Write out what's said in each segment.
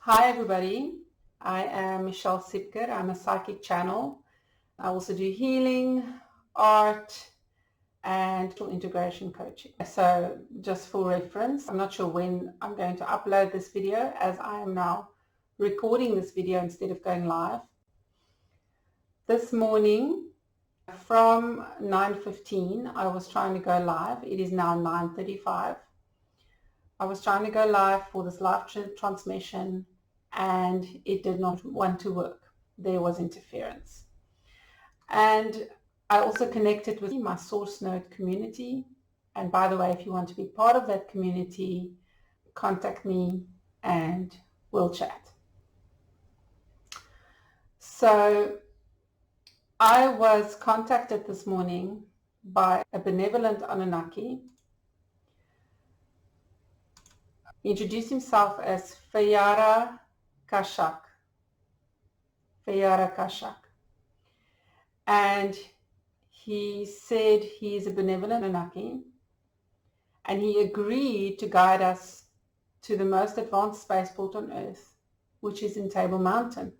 Hi everybody, I am Michelle Sipker. I'm a psychic channel. I also do healing, art, and integration coaching. So just for reference, I'm not sure when I'm going to upload this video as I am now recording this video instead of going live. This morning from 9:15 I was trying to go live. It is now 9:35. I was trying to go live for this live transmission and it did not want to work. There was interference. And I also connected with my source node community. And by the way, if you want to be part of that community, contact me and we'll chat. So I was contacted this morning by a benevolent Anunnaki. He introduced himself as Feyara Kashak. Feyara Kashak. And he said he is a benevolent Anunnaki and he agreed to guide us to the most advanced spaceport on Earth, which is in Table Mountain.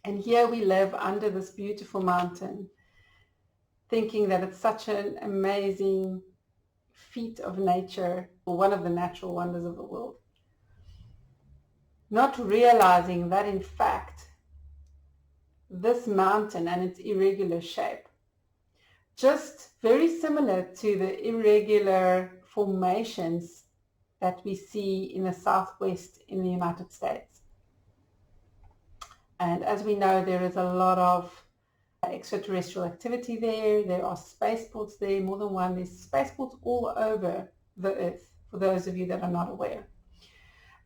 And here we live under this beautiful mountain, thinking that it's such an amazing feat of nature, or one of the natural wonders of the world. Not realizing that in fact, this mountain and its irregular shape, just very similar to the irregular formations that we see in the Southwest in the United States. And as we know, there is a lot of extraterrestrial activity there. There are spaceports there, more than one. There's spaceports all over the Earth, for those of you that are not aware.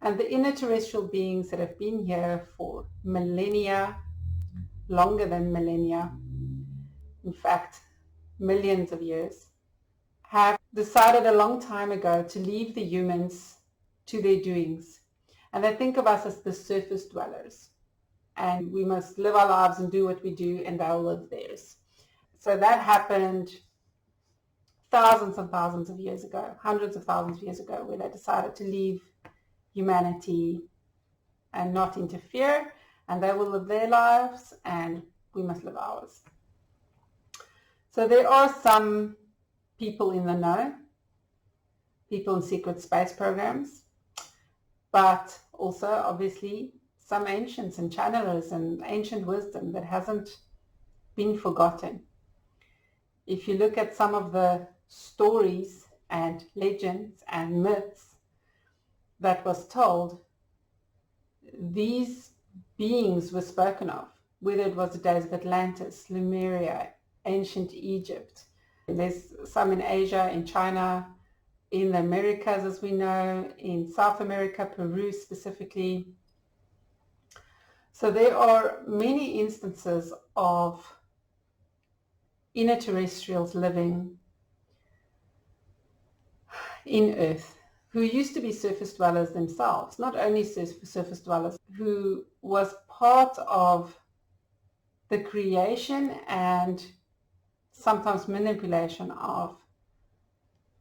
And the inner terrestrial beings that have been here for millennia, longer than millennia, in fact, millions of years, have decided a long time ago to leave the humans to their doings. And they think of us as the surface dwellers. And we must live our lives and do what we do, and they'll live theirs. So that happened thousands and thousands of years ago, hundreds of thousands of years ago, where they decided to leave humanity and not interfere, and they will live their lives and we must live ours. So there are some people in the know, people in secret space programs, but also obviously some ancients and channelers and ancient wisdom that hasn't been forgotten. If you look at some of the stories and legends and myths that was told, these beings were spoken of, whether it was the days of Atlantis, Lemuria, ancient Egypt. There's some in Asia, in China, in the Americas, as we know, in South America, Peru specifically. So there are many instances of inner terrestrials living in Earth who used to be surface dwellers themselves, not only surface dwellers, who was part of the creation and sometimes manipulation of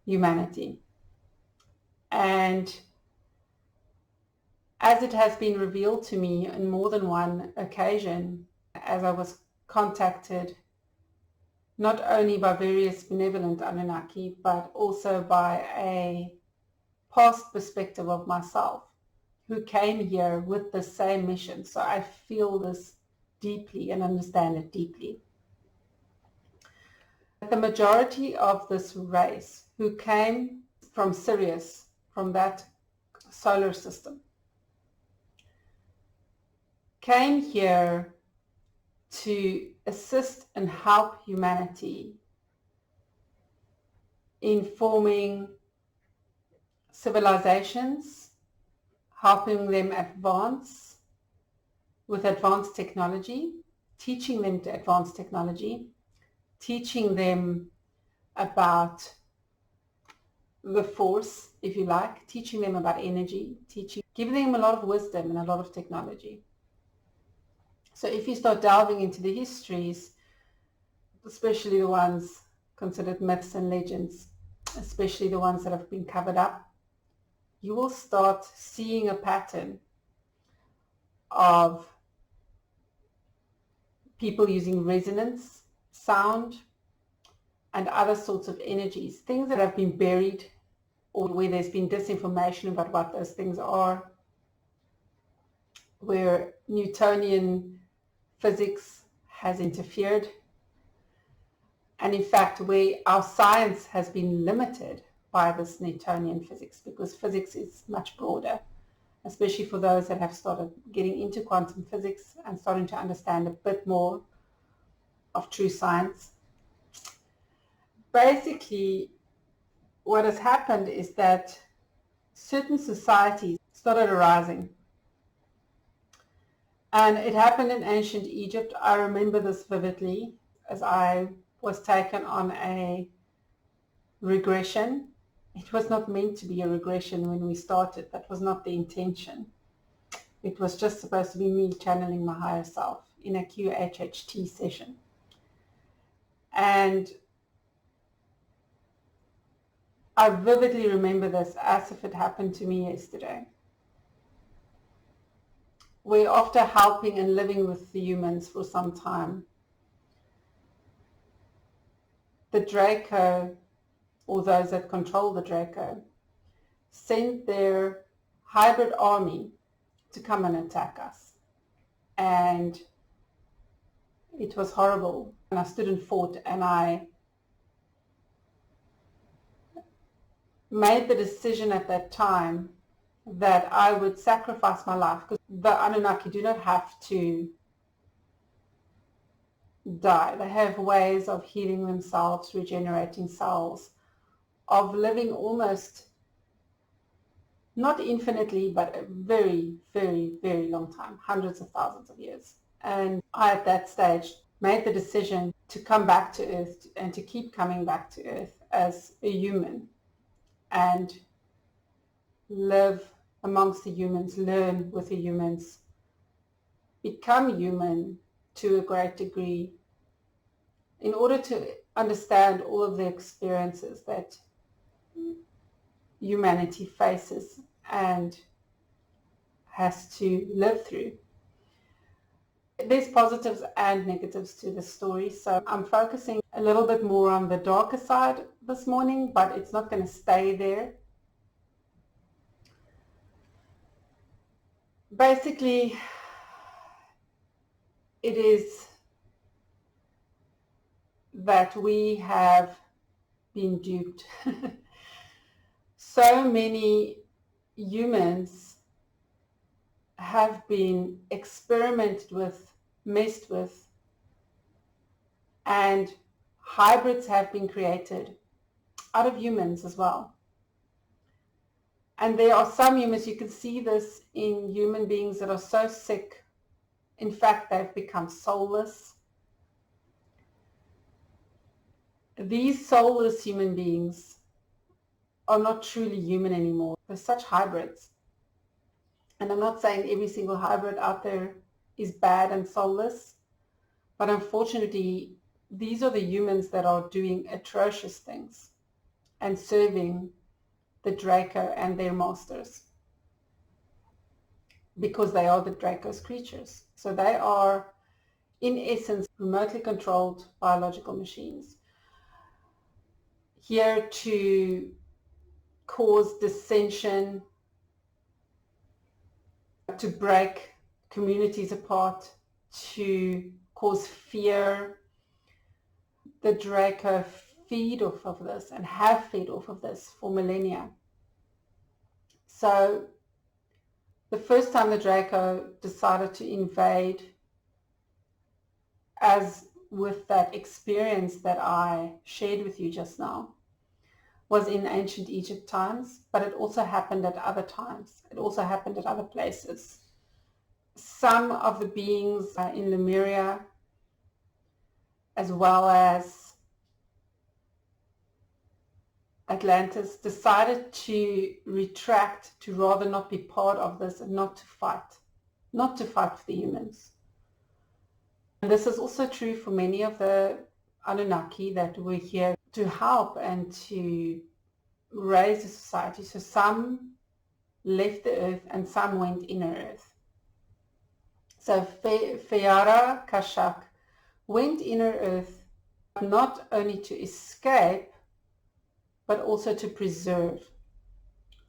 humanity. And as it has been revealed to me on more than one occasion, as I was contacted not only by various benevolent Anunnaki, but also by a past perspective of myself, who came here with the same mission. So I feel this deeply and understand it deeply. The majority of this race who came from Sirius, from that solar system, came here to assist and help humanity in forming civilizations, helping them advance with advanced technology, teaching them to advance technology, teaching them about the force, if you like, teaching them about energy, giving them a lot of wisdom and a lot of technology. So if you start delving into the histories, especially the ones considered myths and legends, especially the ones that have been covered up, you will start seeing a pattern of people using resonance, sound, and other sorts of energies, things that have been buried or where there's been disinformation about what those things are, where Newtonian physics has interfered, and in fact where our science has been limited by this Newtonian physics, because physics is much broader, especially for those that have started getting into quantum physics and starting to understand a bit more of true science. Basically, what has happened is that certain societies started arising. And it happened in ancient Egypt. I remember this vividly as I was taken on a regression. It was not meant to be a regression when we started. That was not the intention. It was just supposed to be me channeling my higher self in a QHHT session. And I vividly remember this as if it happened to me yesterday. We're after helping and living with the humans for some time. The Draco, or those that control the Draco, sent their hybrid army to come and attack us. And it was horrible. And I stood and fought, and I made the decision at that time that I would sacrifice my life, because the Anunnaki do not have to die. They have ways of healing themselves, regenerating cells, of living almost, not infinitely, but a very, very, very long time, hundreds of thousands of years. And I, at that stage, made the decision to come back to Earth and to keep coming back to Earth as a human and live amongst the humans, learn with the humans, become human to a great degree in order to understand all of the experiences that humanity faces and has to live through. There's positives and negatives to the story, so I'm focusing a little bit more on the darker side this morning, but it's not going to stay there. Basically, it is that we have been duped. So many humans have been experimented with, messed with, and hybrids have been created out of humans as well. And there are some humans, you can see this in human beings that are so sick. In fact, they've become soulless. These soulless human beings are not truly human anymore. They're such hybrids. And I'm not saying every single hybrid out there is bad and soulless, but unfortunately, these are the humans that are doing atrocious things and serving the Draco and their masters, because they are the Draco's creatures. So they are, in essence, remotely controlled biological machines, here to cause dissension, to break communities apart, to cause fear. The Draco feed off of this and have fed off of this for millennia. So the first time the Draco decided to invade, as with that experience that I shared with you just now, was in ancient Egypt times, but it also happened at other times. It also happened at other places. Some of the beings in Lemuria, as well as Atlantis, decided to retract, to rather not be part of this and not to fight for the humans. And this is also true for many of the Anunnaki that were here to help and to raise the society. So some left the earth and some went inner earth. So Feyara Kashak went inner earth not only to escape, but also to preserve.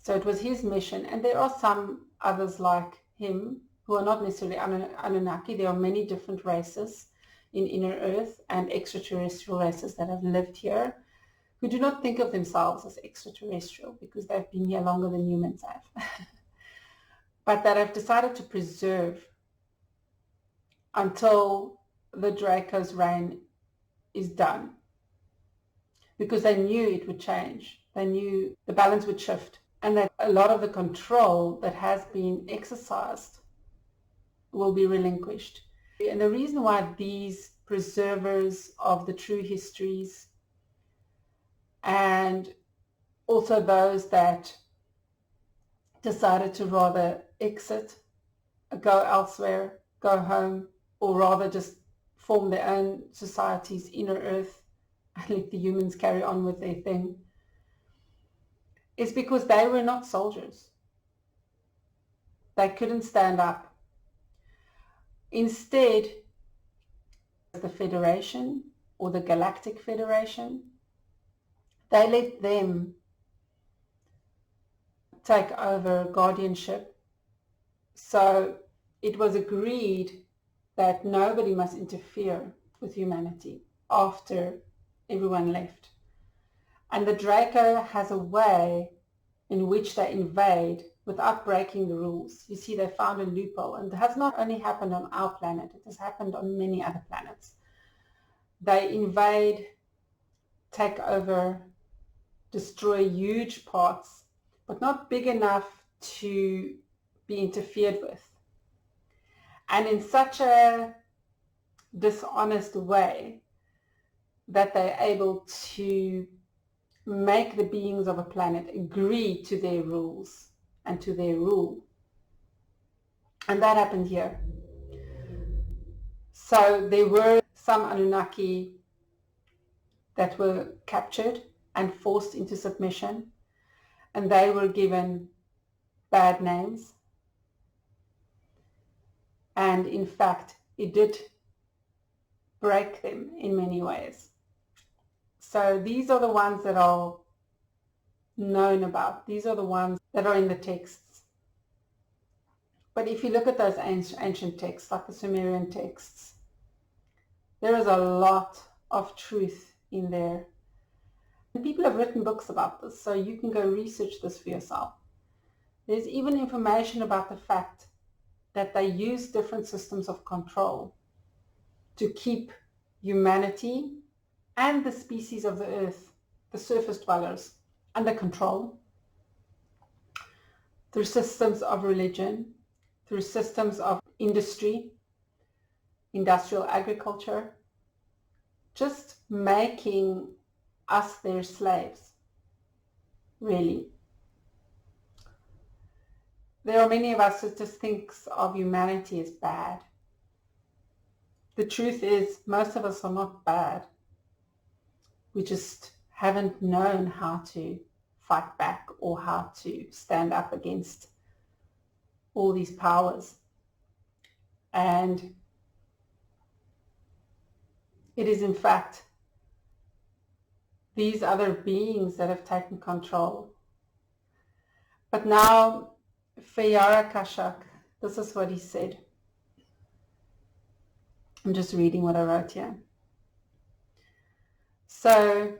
So it was his mission, and there are some others like him who are not necessarily Anunnaki. There are many different races in inner earth and extraterrestrial races that have lived here who do not think of themselves as extraterrestrial because they've been here longer than humans have, but that have decided to preserve until the Dracos' reign is done, because they knew it would change. They knew the balance would shift, and that a lot of the control that has been exercised will be relinquished. And the reason why these preservers of the true histories, and also those that decided to rather exit, go elsewhere, go home, or rather just form their own societies, inner earth, and let the humans carry on with their thing, is because they were not soldiers. They couldn't stand up. Instead, the Federation or the Galactic Federation, they let them take over guardianship. So it was agreed that nobody must interfere with humanity after everyone left. And the Draco has a way in which they invade without breaking the rules. You see, they found a loophole, and it has not only happened on our planet, it has happened on many other planets. They invade, take over, destroy huge parts, but not big enough to be interfered with. And in such a dishonest way that they're able to make the beings of a planet agree to their rules and to their rule. And that happened here. So there were some Anunnaki that were captured and forced into submission, and they were given bad names. And in fact, it did break them in many ways. So these are the ones that are known about. These are the ones that are in the texts. But if you look at those ancient texts, like the Sumerian texts, there is a lot of truth in there. And people have written books about this, so you can go research this for yourself. There's even information about the fact that they use different systems of control to keep humanity and the species of the earth, the surface dwellers, under control through systems of religion, through systems of industry, industrial agriculture, just making us their slaves, really. There are many of us that just thinks of humanity as bad. The truth is, most of us are not bad. We just haven't known how to fight back or how to stand up against all these powers. And it is in fact these other beings that have taken control. But now Feyara Kashak, this is what he said. I'm just reading what I wrote here. So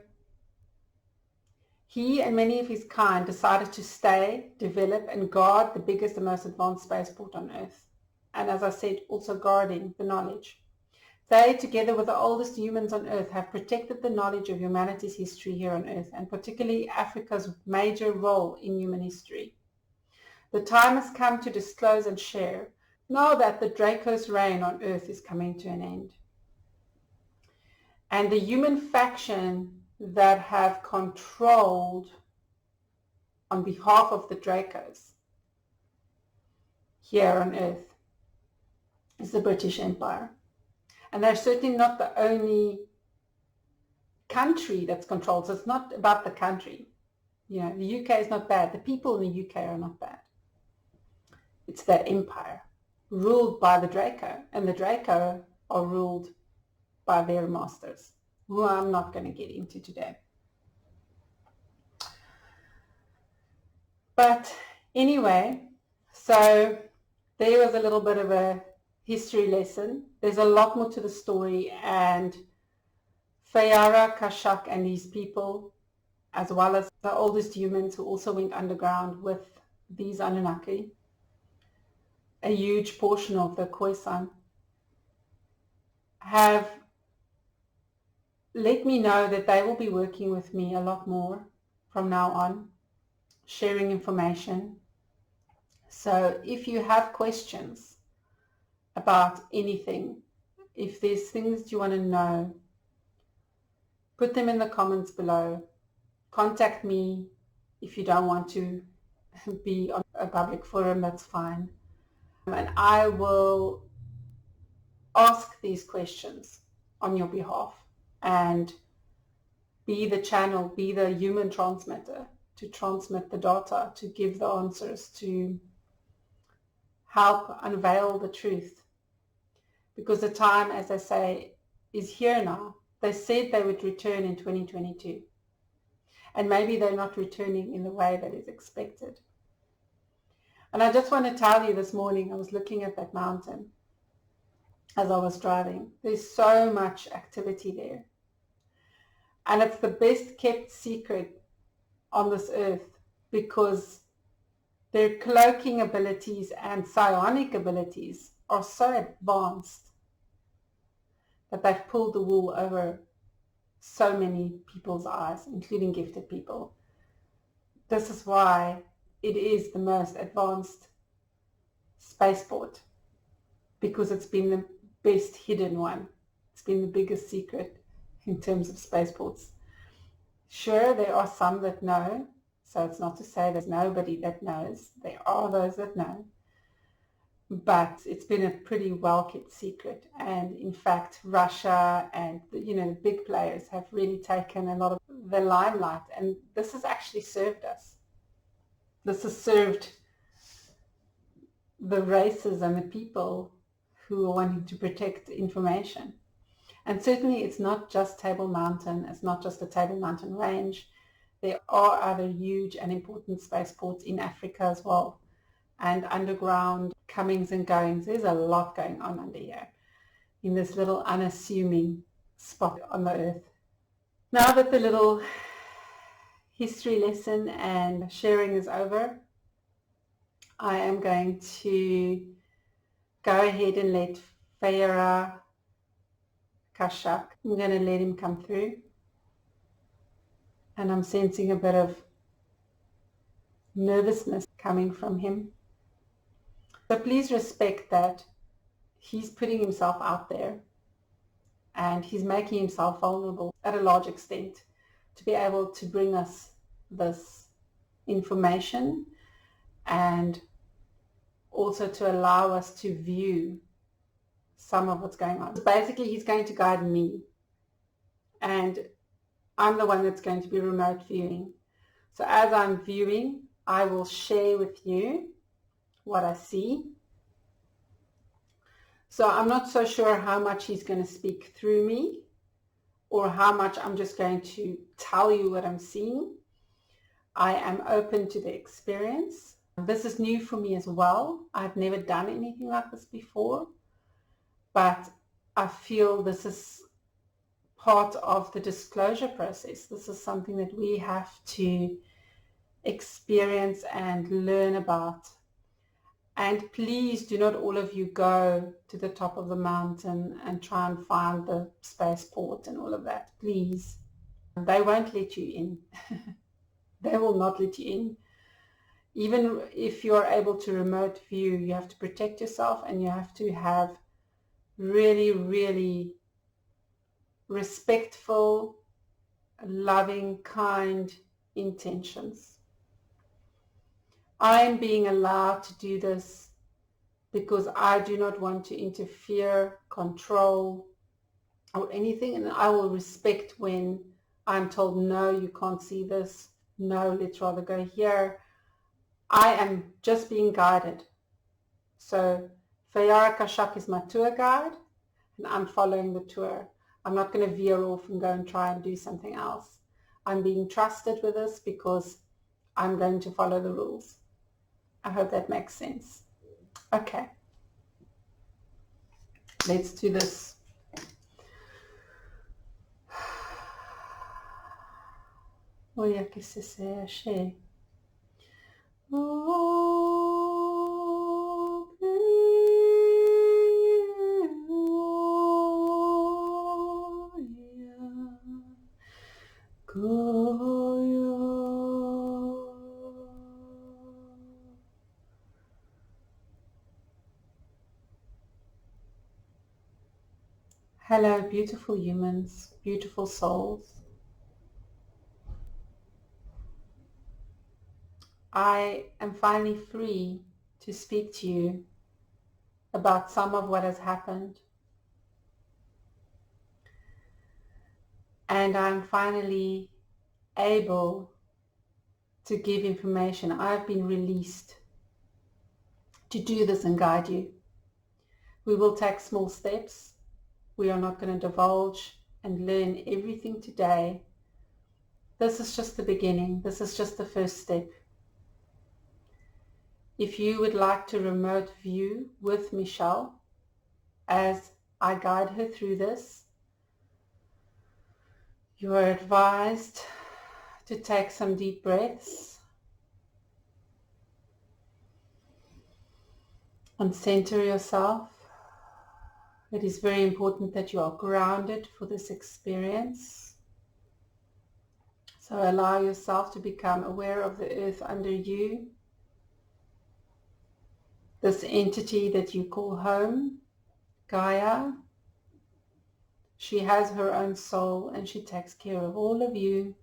he and many of his kind decided to stay, develop, and guard the biggest and most advanced spaceport on Earth. And as I said, also guarding the knowledge. They, together with the oldest humans on Earth, have protected the knowledge of humanity's history here on Earth, and particularly Africa's major role in human history. The time has come to disclose and share, now that the Dracos' reign on Earth is coming to an end. And the human faction that have controlled on behalf of the Dracos here on Earth is the British Empire. And they're certainly not the only country that's controlled. So it's not about the country. You know, the UK is not bad. The people in the UK are not bad. It's that empire ruled by the Draco, and the Draco are ruled by their masters, who I'm not going to get into today. But anyway, so there was a little bit of a history lesson. There's a lot more to the story, and Feyara Kashak and these people, as well as the oldest humans who also went underground with these Anunnaki, a huge portion of the Khoisan, have let me know that they will be working with me a lot more from now on, sharing information. So if you have questions about anything, if there's things you want to know, put them in the comments below. Contact me if you don't want to be on a public forum, that's fine. And I will ask these questions on your behalf and be the channel, be the human transmitter to transmit the data, to give the answers, to help unveil the truth. Because the time, as I say, is here now. They said they would return in 2022. And maybe they're not returning in the way that is expected. And I just want to tell you, this morning I was looking at that mountain as I was driving. There's so much activity there. And it's the best kept secret on this earth, because their cloaking abilities and psionic abilities are so advanced that they've pulled the wool over so many people's eyes, including gifted people. This is why it is the most advanced spaceport, because it's been the best hidden one. It's been the biggest secret in terms of spaceports. Sure, there are some that know, so it's not to say there's nobody that knows. There are those that know. But it's been a pretty well-kept secret. And in fact, Russia and the big players have really taken a lot of the limelight. And this has actually served us. This has served the races and the people who are wanting to protect information. And certainly it's not just Table Mountain. It's not just the Table Mountain range. There are other huge and important spaceports in Africa as well. And underground comings and goings. There's a lot going on under here in this little unassuming spot on the earth. Now that the little history lesson and sharing is over, I am going to go ahead and let Feyara Kashak, I'm going to let him come through. And I'm sensing a bit of nervousness coming from him. So please respect that he's putting himself out there and he's making himself vulnerable at a large extent to be able to bring us this information and also to allow us to view some of what's going on. Basically, he's going to guide me, and I'm the one that's going to be remote viewing. So as I'm viewing, I will share with you what I see. So I'm not so sure how much he's going to speak through me or how much I'm just going to tell you what I'm seeing. I am open to the experience. This is new for me as well. I've never done anything like this before, but I feel this is part of the disclosure process. This is something that we have to experience and learn about. And please do not all of you go to the top of the mountain and try and find the spaceport and all of that. Please. They won't let you in. They will not let you in. Even if you are able to remote view, you have to protect yourself and you have to have really, really respectful, loving, kind intentions. I am being allowed to do this because I do not want to interfere, control, or anything, and I will respect when I'm told, no, you can't see this, no, let's rather go here. I am just being guided. So Feyara Kashak is my tour guide, and I'm following the tour. I'm not going to veer off and go and try and do something else. I'm being trusted with this because I'm going to follow the rules. I hope that makes sense. Okay. Let's do this. Olha que se achei. Hello, beautiful humans, beautiful souls. I am finally free to speak to you about some of what has happened. And I'm finally able to give information. I've been released to do this and guide you. We will take small steps. We are not going to divulge and learn everything today. This is just the beginning. This is just the first step. If you would like to remote view with Michelle as I guide her through this, you are advised to take some deep breaths and center yourself. It is very important that you are grounded for this experience. So allow yourself to become aware of the earth under you, this entity that you call home, Gaia. She has her own soul and she takes care of all of you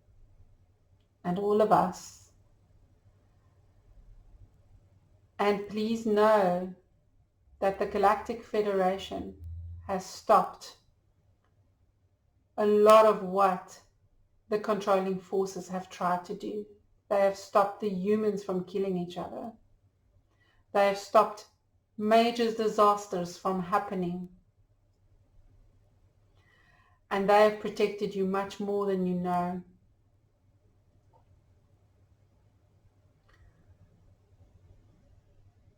and all of us. And please know that the Galactic Federation has stopped a lot of what the controlling forces have tried to do. They have stopped the humans from killing each other. They have stopped major disasters from happening. And they have protected you much more than you know.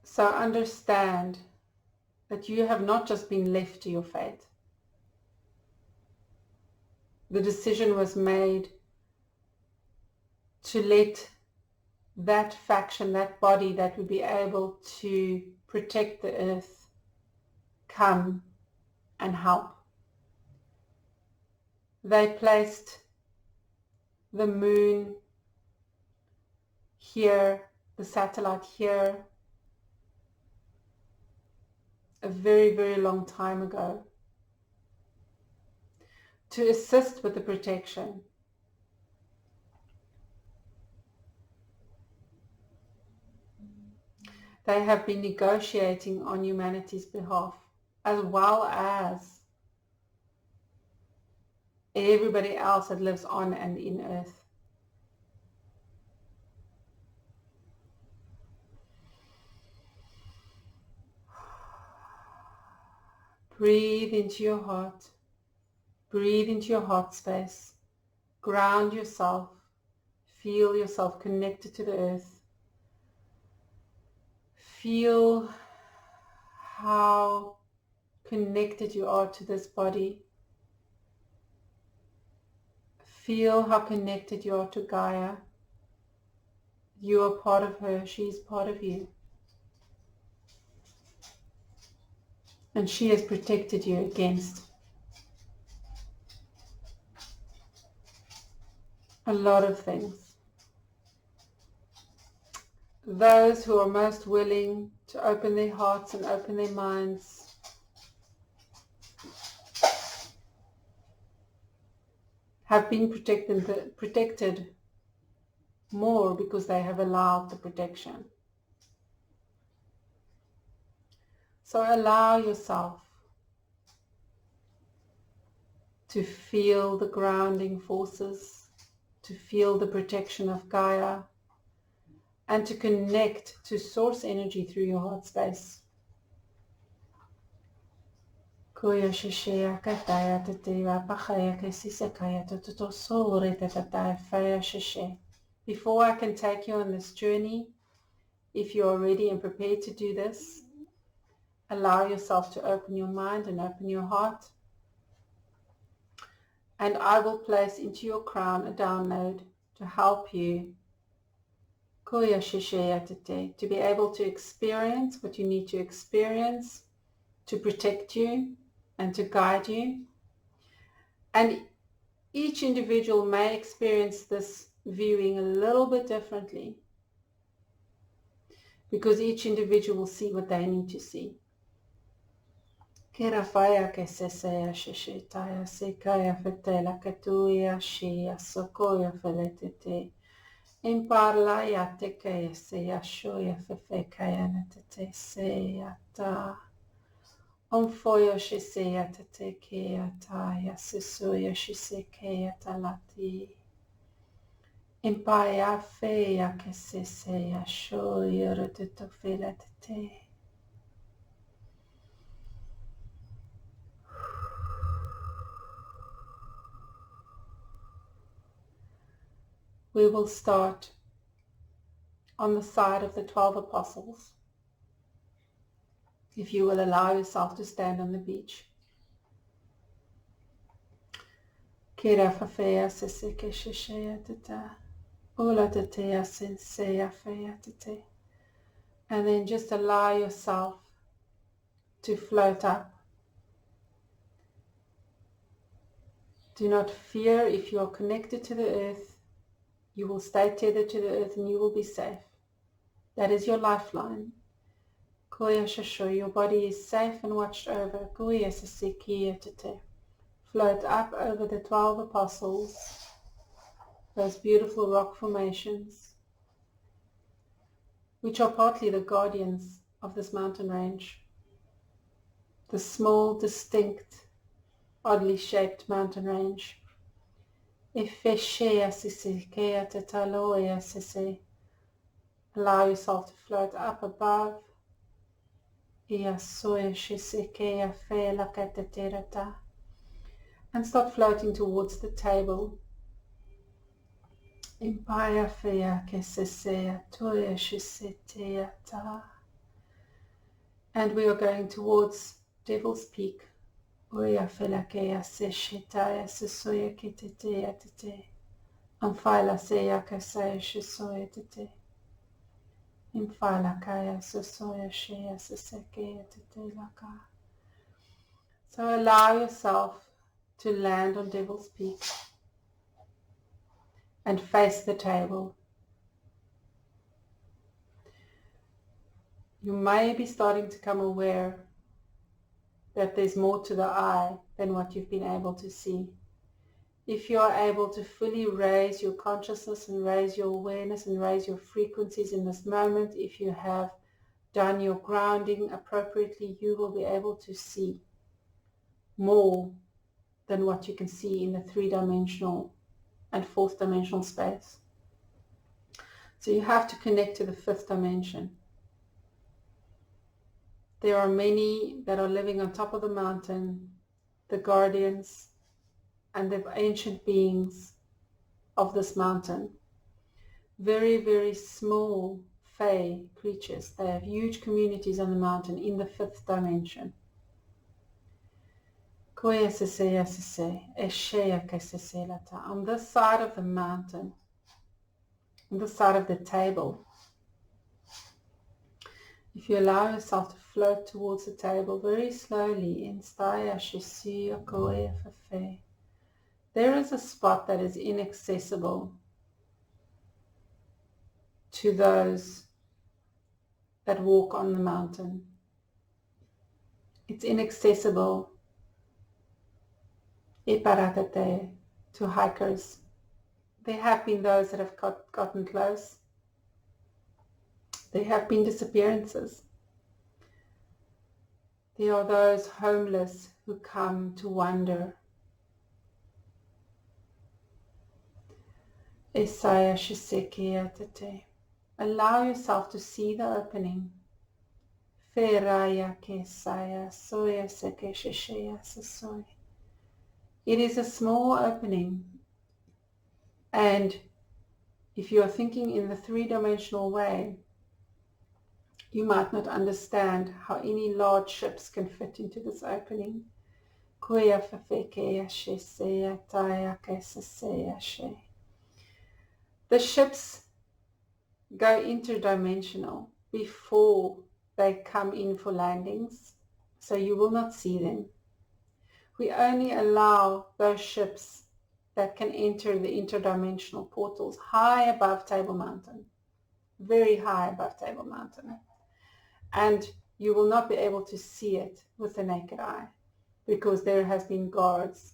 So understand that you have not just been left to your fate. The decision was made to let that faction, that body that would be able to protect the earth, come and help. They placed the moon here, the satellite here, a very, very long time ago to assist with the protection. They have been negotiating on humanity's behalf, as well as everybody else that lives on and in Earth. Breathe into your heart. Breathe into your heart space. Ground yourself. Feel yourself connected to the earth. Feel how connected you are to this body. Feel how connected you are to Gaia. You are part of her. She is part of you. And she has protected you against a lot of things. Those who are most willing to open their hearts and open their minds have been protected more because they have allowed the protection. So allow yourself to feel the grounding forces, to feel the protection of Gaia, and to connect to source energy through your heart space. Kuya shishia kataya tativa pachaya kesisekaya tutosore tatataya faya shishe. Before I can take you on this journey, if you are ready and prepared to do this, allow yourself to open your mind and open your heart. And I will place into your crown a download to help you to be able to experience what you need to experience, to protect you and to guide you. And each individual may experience this viewing a little bit differently, because each individual will see what they need to see. Kera faya ke seseya shishitaya sekaya fetela katuya shia sokoya feletete. Imparla ya teke seya shoya fefe kaya natete seya ta. Onfoyo shiseya tete kea taya susuya shisekeya talati. Impaya feya ke seseya shoya roteto feletete. We will start on the side of the 12 apostles, if you will allow yourself to stand on the beach. Kira fafea seseke shishea tata, ula tatea sensea fea tate. And then just allow yourself to float up. Do not fear. If you are connected to the earth, you will stay tethered to the earth and you will be safe. That is your lifeline. Koya shasho, your body is safe and watched over. Koya sesekia tate. Float up over the 12 apostles, those beautiful rock formations, which are partly the guardians of this mountain range. The small, distinct, oddly shaped mountain range. Allow yourself to float up above. And start floating towards the table. Impaya fea que sesea toya shisetea ta. And we are going towards Devil's Peak. Uya fela kea seshitaya sesoya kitetea tete. Amfala seya kasaya shisoya tete. Imfala kaya sesoya shea sesekea tete laka. So allow yourself to land on Devil's Peak and face the table. You may be starting to become aware that there's more to the eye than what you've been able to see. If you are able to fully raise your consciousness and raise your awareness and raise your frequencies in this moment, if you have done your grounding appropriately, you will be able to see more than what you can see in the 3-dimensional and 4th-dimensional space. So you have to connect to the 5th dimension. There are many that are living on top of the mountain, the guardians and the ancient beings of this mountain. Very, very small Fey creatures. They have huge communities on the mountain in the 5th dimension. On this side of the mountain, on this side of the table, if you allow yourself to float towards the table very slowly, there is a spot that is inaccessible to those that walk on the mountain. It's inaccessible to hikers. There have been those that have gotten close. There have been disappearances. There are those homeless who come to wander. Allow yourself to see the opening. Feyara Kashak soya seke shishaya sasoy. It is a small opening, and if you are thinking in the three-dimensional way, you might not understand how any large ships can fit into this opening. The ships go interdimensional before they come in for landings, so you will not see them. We only allow those ships that can enter the interdimensional portals high above Table Mountain, very high above Table Mountain. And you will not be able to see it with the naked eye because there has been guards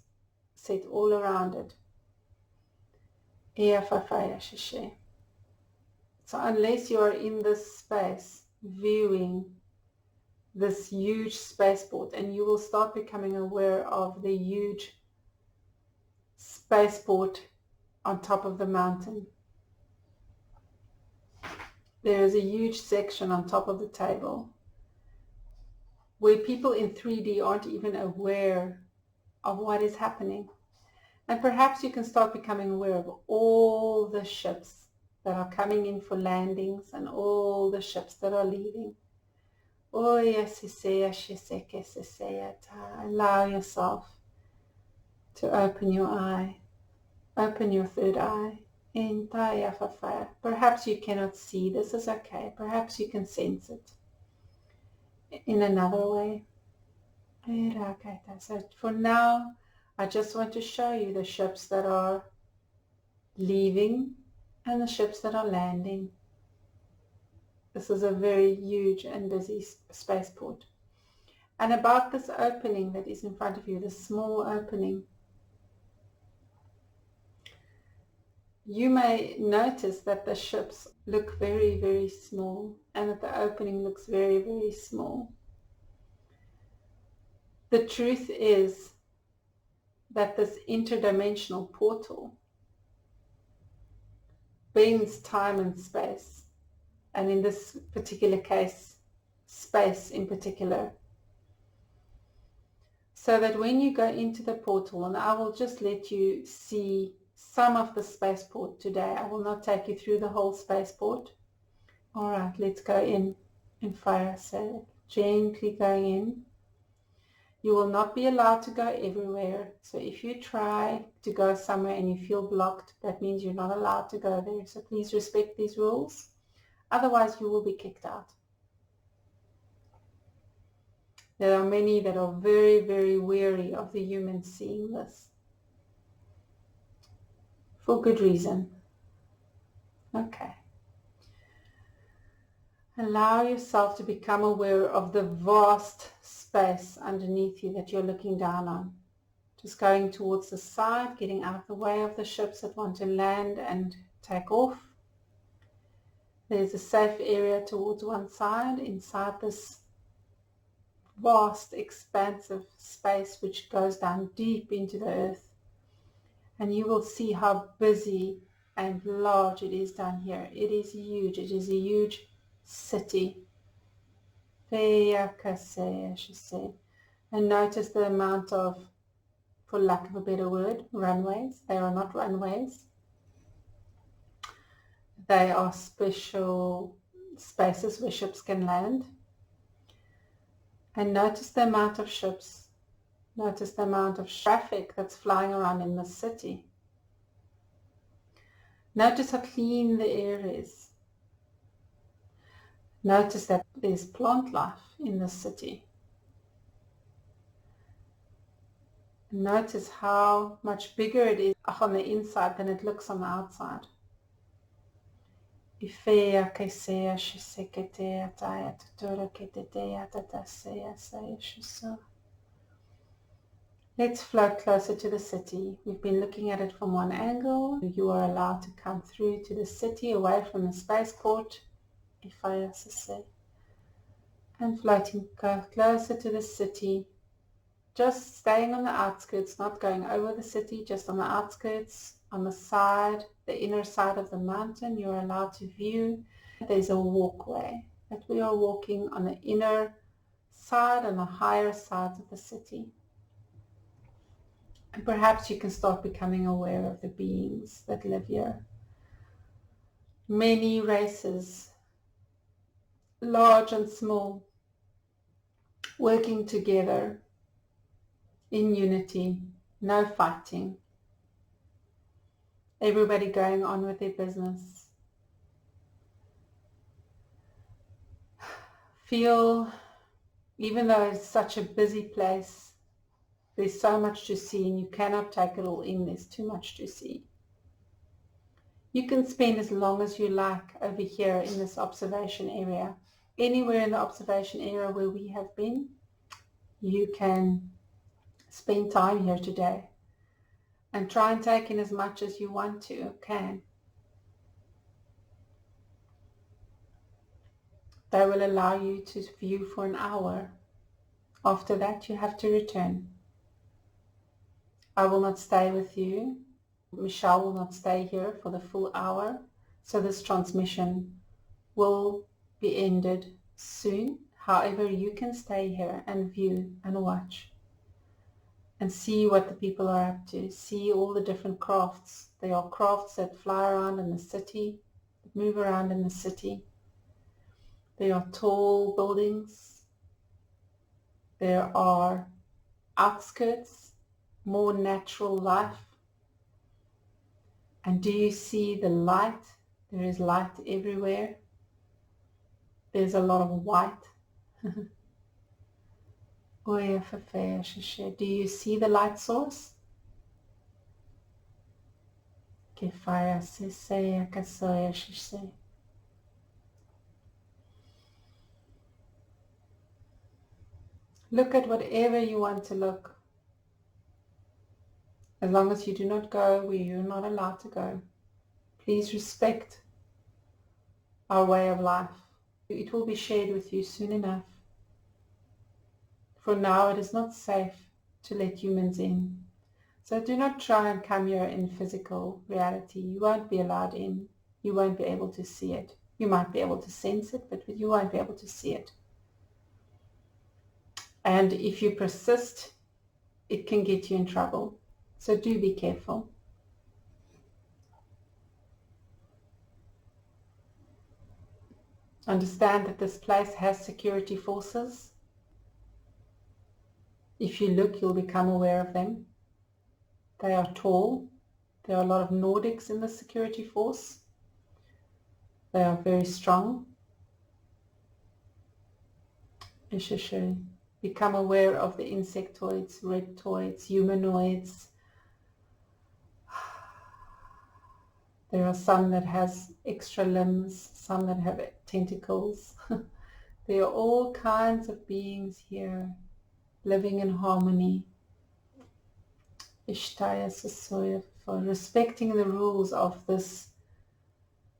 set all around it. So unless you are in this space viewing this huge spaceport, and you will start becoming aware of the huge spaceport on top of the mountain. There is a huge section on top of the table where people in 3D aren't even aware of what is happening. And perhaps you can start becoming aware of all the ships that are coming in for landings and all the ships that are leaving. Allow yourself to open your eye, open your third eye. Perhaps you cannot see, this is okay. Perhaps you can sense it in another way. So for now, I just want to show you the ships that are leaving and the ships that are landing. This is a very huge and busy spaceport. And about this opening that is in front of you, this small opening, you may notice that the ships look very, very small and that the opening looks very, very small. The truth is that this interdimensional portal bends time and space, and in this particular case, space in particular. So that when you go into the portal, and I will just let you see some of the spaceport today. I will not take you through the whole spaceport. All right, let's go in fire. So gently going in. You will not be allowed to go everywhere. So if you try to go somewhere and you feel blocked, that means you're not allowed to go there. So please respect these rules. Otherwise, you will be kicked out. There are many that are very, very wary of the humans seeing this. For good reason. Okay. Allow yourself to become aware of the vast space underneath you that you're looking down on. Just going towards the side, getting out of the way of the ships that want to land and take off. There's a safe area towards one side inside this vast, expansive space which goes down deep into the earth. And you will see how busy and large it is down here. It is huge. It is a huge city. Feyara Kashak, I should say. And notice the amount of, for lack of a better word, runways. They are not runways. They are special spaces where ships can land. And notice the amount of ships. Notice the amount of traffic that's flying around in the city. Notice how clean the air is. Notice that there's plant life in the city. Notice how much bigger it is on the inside than it looks on the outside. Let's float closer to the city. We've been looking at it from one angle. You are allowed to come through to the city, away from the spaceport. And floating closer to the city. Just staying on the outskirts, not going over the city, just on the outskirts, on the side, the inner side of the mountain. You're allowed to view. There's a walkway. that we are walking on the inner side and the higher sides of the city. And perhaps you can start becoming aware of the beings that live here. Many races, large and small, working together in unity, no fighting. Everybody going on with their business. Feel, even though it's such a busy place, there's so much to see and you cannot take it all in. There's too much to see. You can spend as long as you like over here in this observation area. Anywhere in the observation area where we have been, you can spend time here today and try and take in as much as you want to or can. They will allow you to view for an hour. After that, you have to return. I will not stay with you. Michelle will not stay here for the full hour. So this transmission will be ended soon. However, you can stay here and view and watch and see what the people are up to. See all the different crafts. There are crafts that fly around in the city, that move around in the city. There are tall buildings. There are outskirts, more natural life. And do you see the light? There is light everywhere. There's a lot of white. Do you see the light source? Look at whatever you want to look. As long as you do not go where you're not allowed to go. Please respect our way of life. It will be shared with you soon enough. For now, it is not safe to let humans in. So do not try and come here in physical reality. You won't be allowed in. You won't be able to see it. You might be able to sense it, but you won't be able to see it. And if you persist, it can get you in trouble. So do be careful. Understand that this place has security forces. If you look, you'll become aware of them. They are tall. There are a lot of Nordics in the security force. They are very strong. Become aware of the insectoids, reptoids, humanoids. There are some that has extra limbs, some that have tentacles. There are all kinds of beings here living in harmony. For respecting the rules of this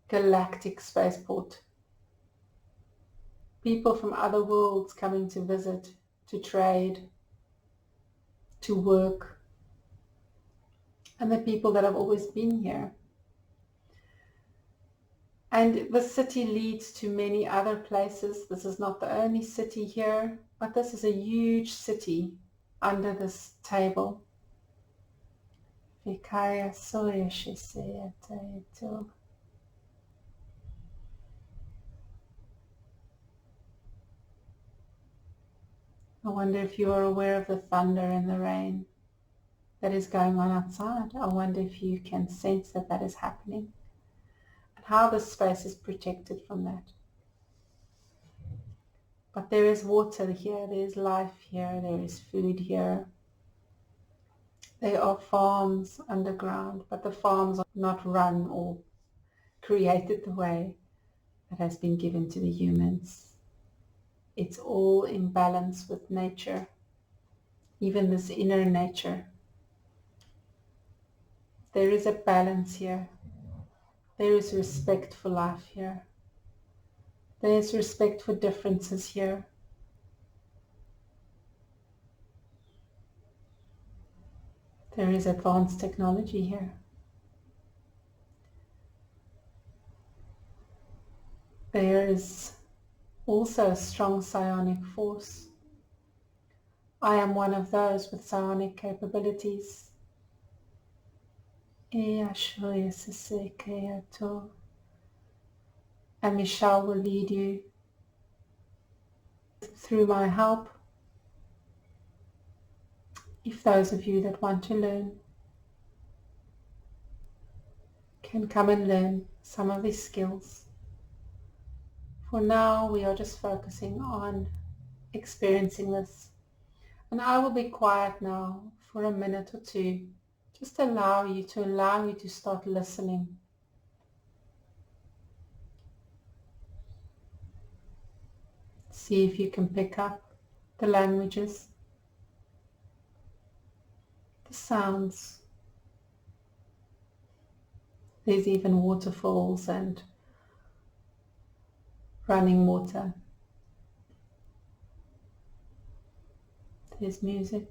galactic spaceport. People from other worlds coming to visit, to trade, to work, and the people that have always been here. And the city leads to many other places. This is not the only city here, but this is a huge city under this table. I wonder if you are aware of the thunder and the rain that is going on outside. I wonder if you can sense that that is happening and how this space is protected from that. But there is water here, there is life here, there is food here. There are farms underground, but the farms are not run or created the way that has been given to the humans. It's all in balance with nature, even this inner nature. There is a balance here. There is respect for life here. There is respect for differences here. There is advanced technology here. There is also a strong psionic force. I am one of those with psionic capabilities. And Michelle will lead you through my help. If those of you that want to learn can come and learn some of these skills. For now, we are just focusing on experiencing this. And I will be quiet now for a minute or two. Just allow you to start listening. See if you can pick up the languages, the sounds. There's even waterfalls and running water. There's music.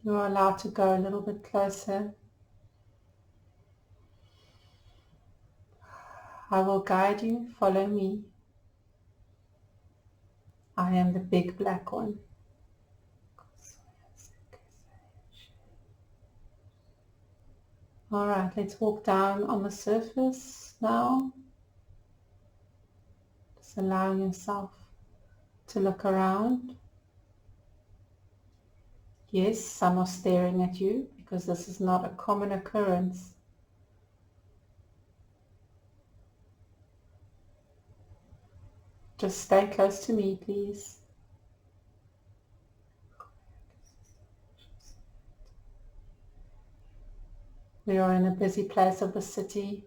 You're allowed to go a little bit closer. I will guide you. Follow me. I am the big black one. All right, let's walk down on the surface now. Just allowing yourself to look around. Yes, some are staring at you because this is not a common occurrence. Just stay close to me, please. We are in a busy place of the city.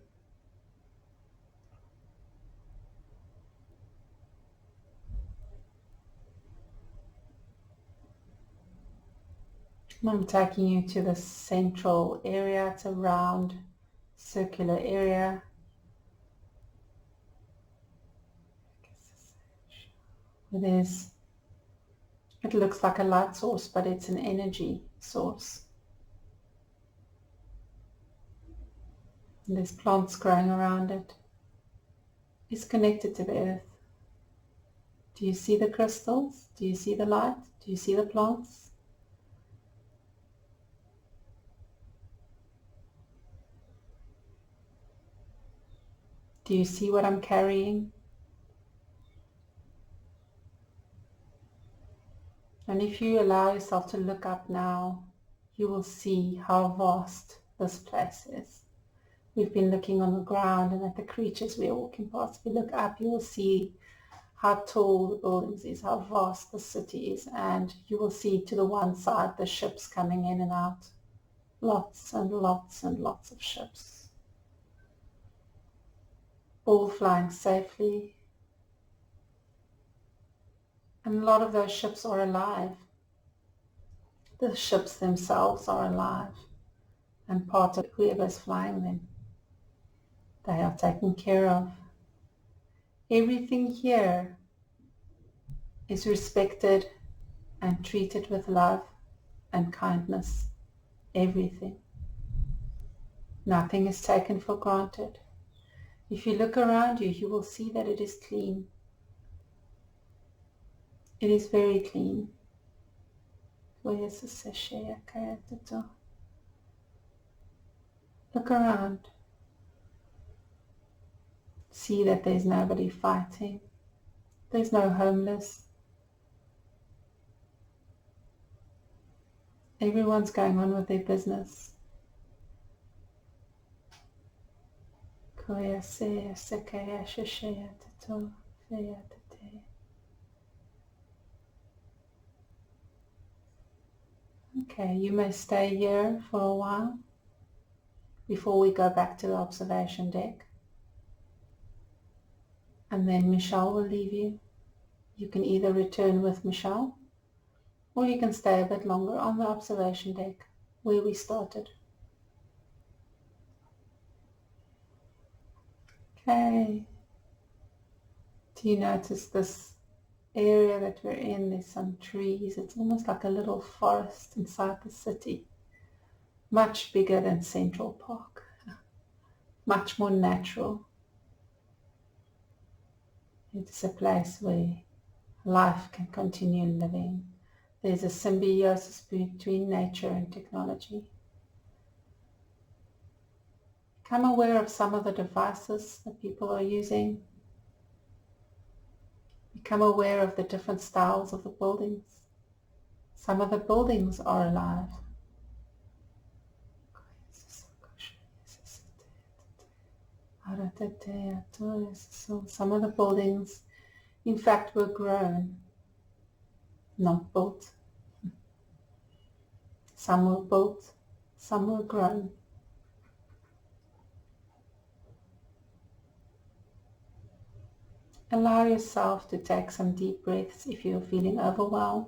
I'm taking you to the central area. It's a round, circular area. It looks like a light source, but it's an energy source. And there's plants growing around it. It's connected to the earth. Do you see the crystals? Do you see the light? Do you see the plants? Do you see what I'm carrying? And if you allow yourself to look up now, you will see how vast this place is. We've been looking on the ground and at the creatures we are walking past. If you look up, you will see how tall the buildings is, how vast the city is, and you will see to the one side the ships coming in and out. Lots and lots and lots of ships. All flying safely. And a lot of those ships are alive. The ships themselves are alive and part of whoever's flying them. They are taken care of. Everything here is respected and treated with love and kindness. Everything. Nothing is taken for granted. If you look around you, you will see that it is clean. It is very clean. Look around. See that there's nobody fighting. There's no homeless. Everyone's going on with their business. Okay, you may stay here for a while before we go back to the observation deck. And then Michelle will leave you. You can either return with Michelle or you can stay a bit longer on the observation deck where we started. Okay. Do you notice this area that we're in, there's some trees. It's almost like a little forest inside the city. Much bigger than Central Park. Much more natural. It's a place where life can continue living. There's a symbiosis between nature and technology. Become aware of some of the devices that people are using. Become aware of the different styles of the buildings. Some of the buildings are alive. Some of the buildings, in fact, were grown, not built. Some were built, some were grown. Allow yourself to take some deep breaths if you're feeling overwhelmed.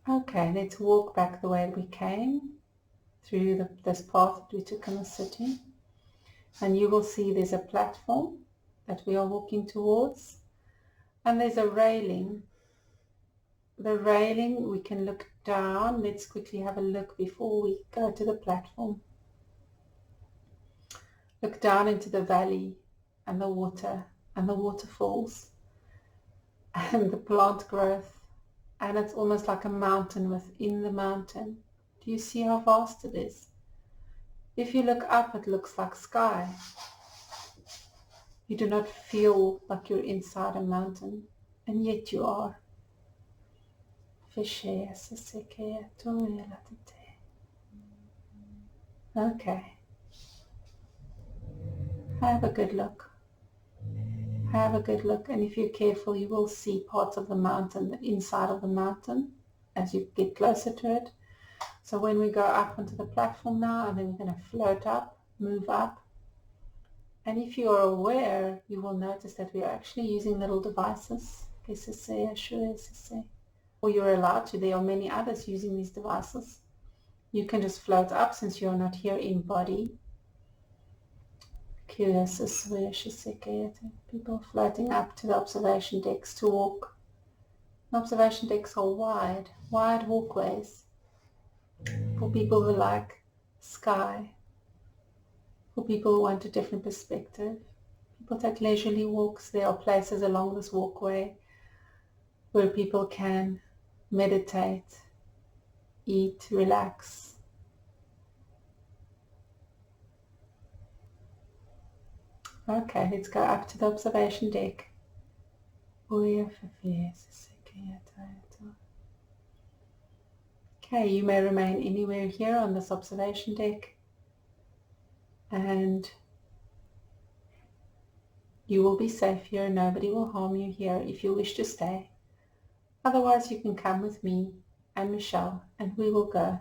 Okay, let's walk back the way we came through this path that we took in the city. And you will see there's a platform that we are walking towards. And there's a railing. The railing, we can look down. Let's quickly have a look before we go to the platform. Look down into the valley and the water and the waterfalls and the plant growth. And it's almost like a mountain within the mountain. Do you see how vast it is? If you look up, it looks like sky. You do not feel like you're inside a mountain, and yet you are. Okay. Have a good look. Have a good look, and if you're careful, you will see parts of the mountain, the inside of the mountain, as you get closer to it. So when we go up onto the platform now, and then we're going to float up, move up. And if you are aware, you will notice that we are actually using little devices. Or you're allowed to. There are many others using these devices. You can just float up since you're not here in body. People floating up to the observation decks to walk. The observation decks are wide walkways for people who like sky, for people who want a different perspective. People take leisurely walks. There are places along this walkway where people can meditate, eat, relax. Okay, let's go up to the observation deck. Okay, you may remain anywhere here on this observation deck, and you will be safe here. Nobody will harm you here if you wish to stay. Otherwise, you can come with me and Michelle, and we will go.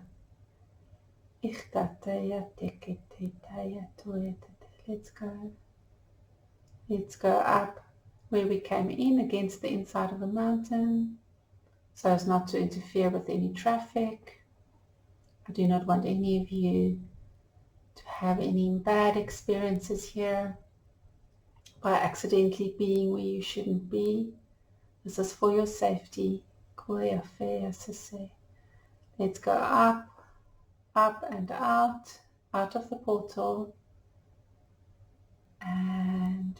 Let's go. Let's go up where we came in against the inside of the mountain, so as not to interfere with any traffic. I do not want any of you to have any bad experiences here by accidentally being where you shouldn't be. This is for your safety. Let's go up, up and out of the portal. And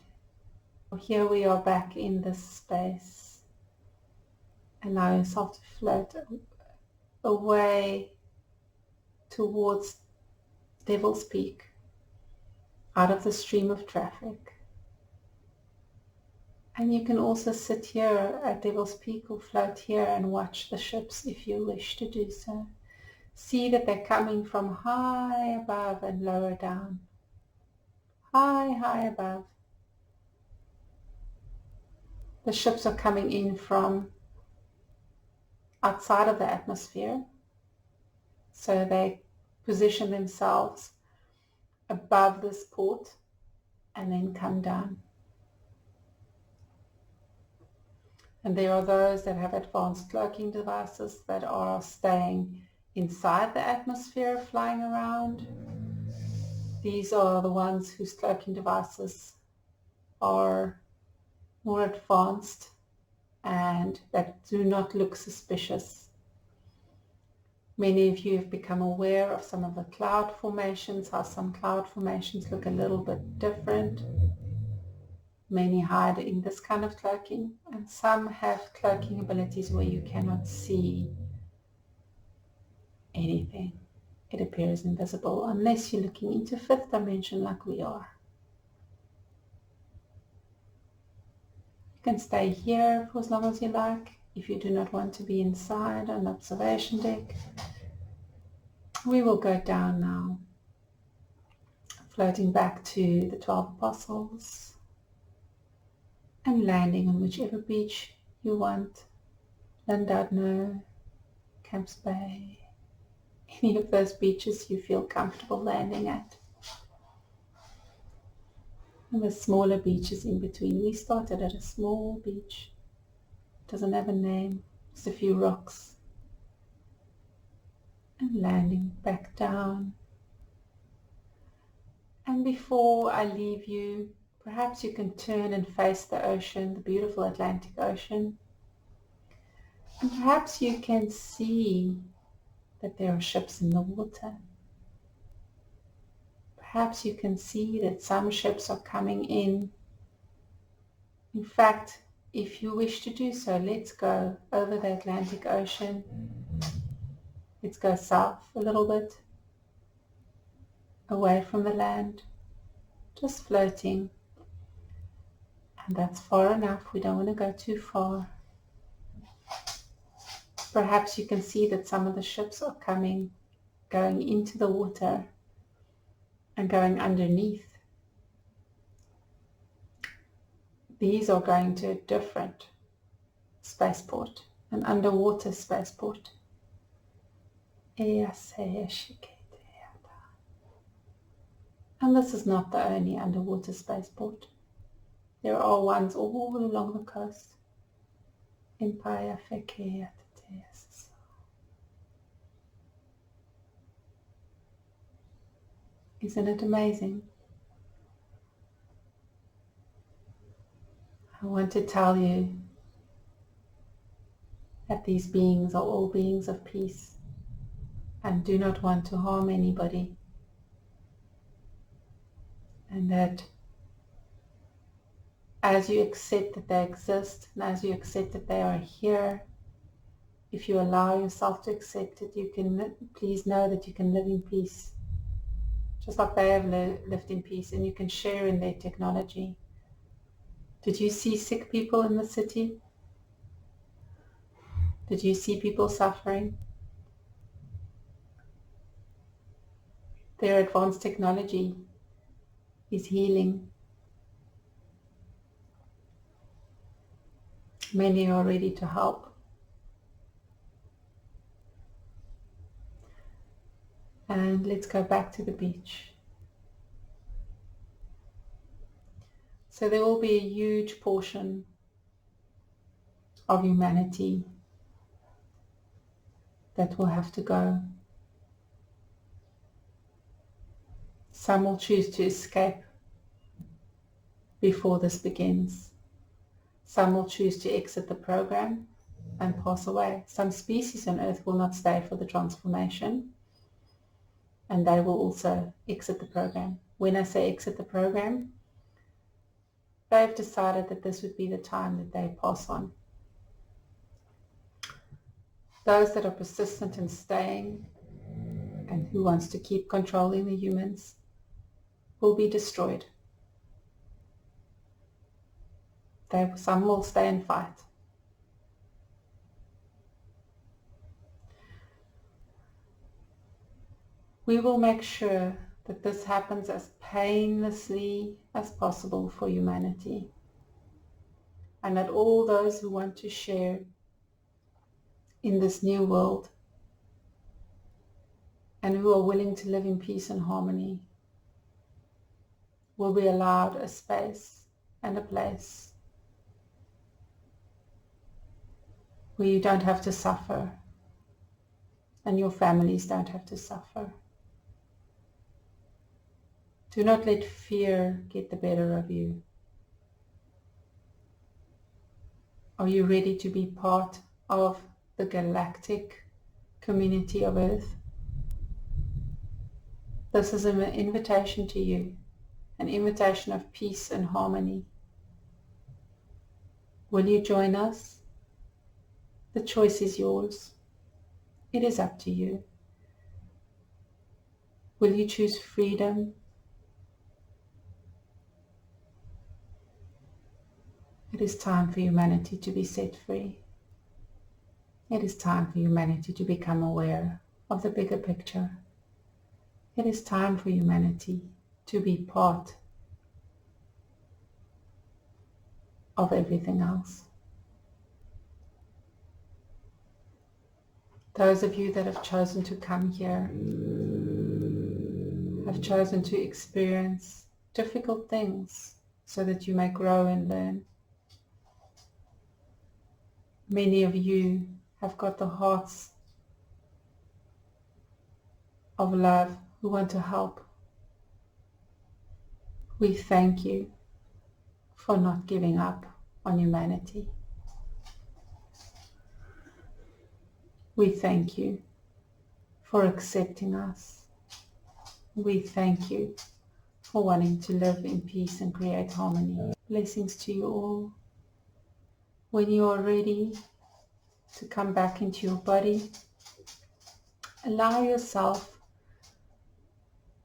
here we are back in this space. Allow yourself to float away towards Devil's Peak, out of the stream of traffic. And you can also sit here at Devil's Peak or float here and watch the ships if you wish to do so. See that they're coming from high above and lower down. High above. The ships are coming in from outside of the atmosphere. So they position themselves above this port and then come down. And there are those that have advanced cloaking devices that are staying inside the atmosphere, flying around. These are the ones whose cloaking devices are more advanced and that do not look suspicious. Many of you have become aware of some of the cloud formations, how some cloud formations look a little bit different. Many hide in this kind of cloaking, and some have cloaking abilities where you cannot see anything. It appears invisible unless you're looking into fifth dimension like we are. You can stay here for as long as you like if you do not want to be inside on the observation deck. We will go down now, floating back to the 12 apostles and landing on whichever beach you want. Llandudno, Camps Bay, any of those beaches you feel comfortable landing at. And the smaller beaches in between. We started at a small beach. It doesn't have a name, just a few rocks. And landing back down. And before I leave you, perhaps you can turn and face the ocean, the beautiful Atlantic Ocean. And perhaps you can see that there are ships in the water. Perhaps you can see that some ships are coming in. In fact, if you wish to do so, let's go over the Atlantic Ocean. Let's go south a little bit, away from the land, just floating. And that's far enough. We don't want to go too far. Perhaps you can see that some of the ships are coming, going into the water and going underneath. These are going to a different spaceport, an underwater spaceport. And this is not the only underwater spaceport. There are ones all along the coast. Isn't it amazing? I want to tell you that these beings are all beings of peace and do not want to harm anybody. And that as you accept that they exist and as you accept that they are here, if you allow yourself to accept it, you can please know that you can live in peace. Just like they have lived in peace, and you can share in their technology. Did you see sick people in the city? Did you see people suffering? Their advanced technology is healing. Many are ready to help. And let's go back to the beach. So there will be a huge portion of humanity that will have to go. Some will choose to escape before this begins. Some will choose to exit the program and pass away. Some species on Earth will not stay for the transformation, and they will also exit the program. When I say exit the program, they've decided that this would be the time that they pass on. Those that are persistent in staying and who wants to keep controlling the humans will be destroyed. Some will stay and fight. We will make sure that this happens as painlessly as possible for humanity, and that all those who want to share in this new world and who are willing to live in peace and harmony will be allowed a space and a place where you don't have to suffer and your families don't have to suffer. Do not let fear get the better of you. Are you ready to be part of the galactic community of Earth? This is an invitation to you, an invitation of peace and harmony. Will you join us? The choice is yours. It is up to you. Will you choose freedom? It is time for humanity to be set free. It is time for humanity to become aware of the bigger picture. It is time for humanity to be part of everything else. Those of you that have chosen to come here have chosen to experience difficult things so that you may grow and learn. Many of you have got the hearts of love who want to help. We thank you for not giving up on humanity. We thank you for accepting us. We thank you for wanting to live in peace and create harmony. Blessings to you all. When you are ready to come back into your body, allow yourself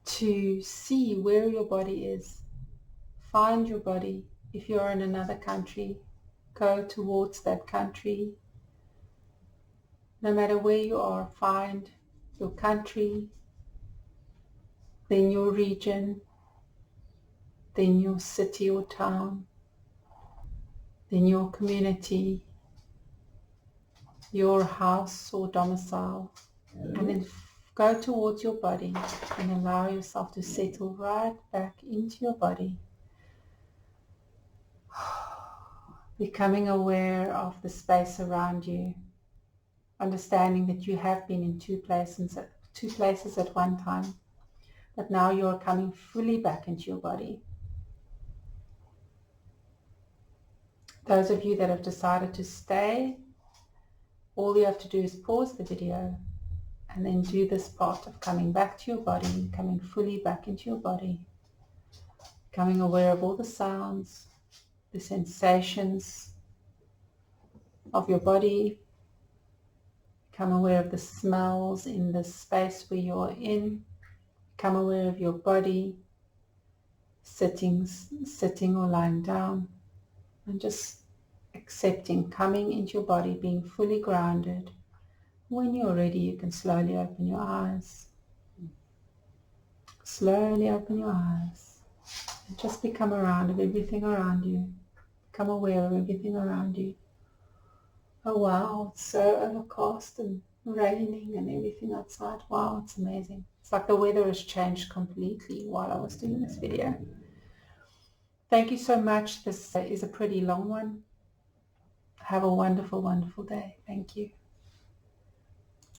to see where your body is. Find your body. If you're in another country, go towards that country. No matter where you are, find your country, then your region, then your city or town, then your community, your house or domicile, and then go towards your body and allow yourself to settle right back into your body, becoming aware of the space around you, understanding that you have been in two places at one time, but now you are coming fully back into your body. Those of you that have decided to stay, all you have to do is pause the video and then do this part of coming back to your body, coming fully back into your body, becoming aware of all the sounds, the sensations of your body, become aware of the smells in the space where you are in, become aware of your body, sitting or lying down, and just accepting, coming into your body, being fully grounded. When you're ready, you can slowly open your eyes. Slowly open your eyes and just become aware of everything around you. Become aware of everything around you. Oh wow, it's so overcast and raining and everything outside. Wow, it's amazing. It's like the weather has changed completely while I was doing this video. Thank you so much. This is a pretty long one. Have a wonderful, wonderful day. Thank you.